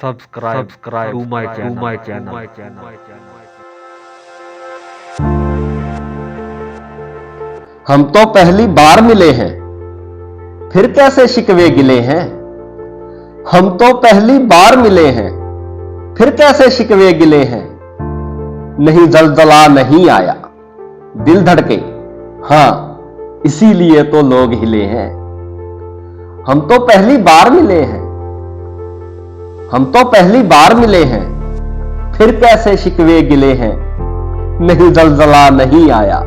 subscribe to my channel. हम तो पहली बार मिले हैं, फिर कैसे शिकवे गिले हैं। हम तो पहली बार मिले हैं, फिर कैसे शिकवे गिले हैं। नहीं जलजला नहीं आया, दिल धड़के, हां इसीलिए तो लोग हिले हैं। हम तो पहली बार मिले हैं, हम तो पहली बार मिले हैं, फिर कैसे शिकवे गिले हैं। नहीं जलजला नहीं आया,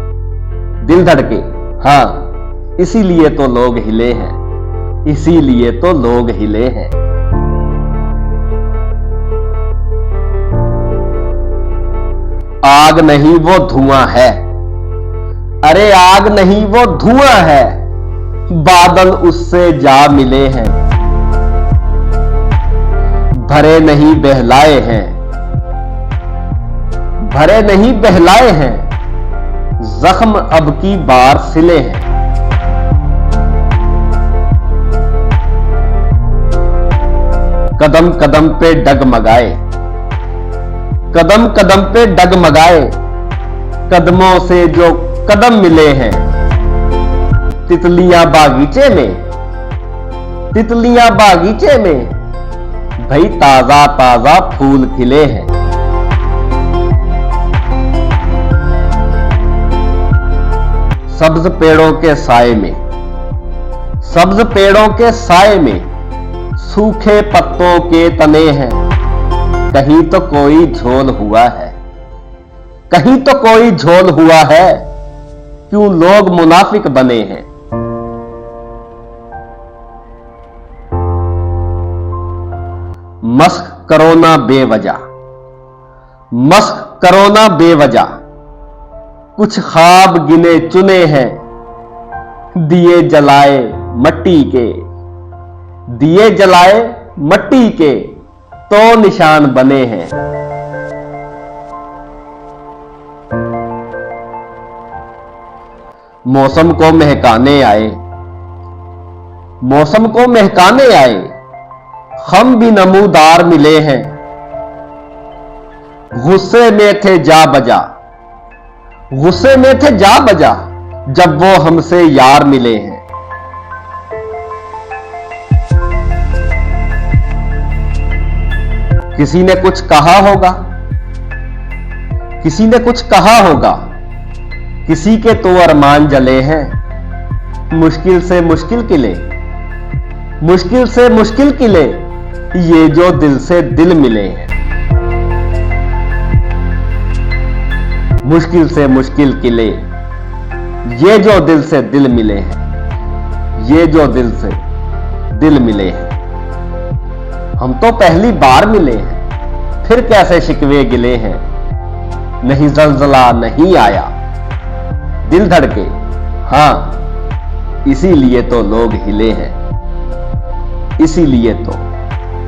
दिल धड़के, हां इसीलिए तो लोग हिले हैं, इसीलिए तो लोग हिले हैं। आग नहीं वो धुआं है, अरे आग नहीं वो धुआं है, बादल उससे जा मिले हैं। भरे नहीं बहलाए हैं, भरे नहीं बहलाए हैं, जख्म अब की बार सिले हैं। कदम कदम पे डगमगाए, कदम कदम पे डगमगाए, कदमों से जो कदम मिले हैं। तितलियां बागीचे में, तितलियां बागीचे में, भाई ताजा ताजा फूल खिले हैं। सब्ज पेड़ों के साए में, सब्ज पेड़ों के साए में, सूखे पत्तों के तने हैं। कहीं तो कोई झोल हुआ है, कहीं तो कोई झोल हुआ है, क्यों लोग मुनाफिक बने हैं। मस्क करो ना बेवजह, मस्क करो ना बेवजह, कुछ ख्वाब गिने चुने हैं। दिए जलाए मट्टी के, दिए जलाए मट्टी के, तो निशान बने हैं। मौसम को महकाने आए, मौसम को महकाने आए, हम भी नमूदार मिले हैं। गुस्से में थे जा बजा, गुस्से में थे जा बजा, जब वो हमसे यार मिले हैं। किसी ने कुछ कहा होगा, किसी ने कुछ कहा होगा, किसी के तो अरमान जले हैं। मुश्किल से मुश्किल किले, मुश्किल से मुश्किल किले, ये जो दिल से दिल मिले हैं। मुश्किल से मुश्किल किले, ये जो दिल से दिल मिले हैं, ये जो दिल से दिल मिले हैं। हम तो पहली बार मिले हैं, फिर कैसे शिकवे गिले हैं। नहीं जलजला नहीं आया, दिल धड़के, हां इसीलिए तो लोग हिले हैं, इसीलिए तो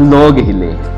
लोग हिले हैं।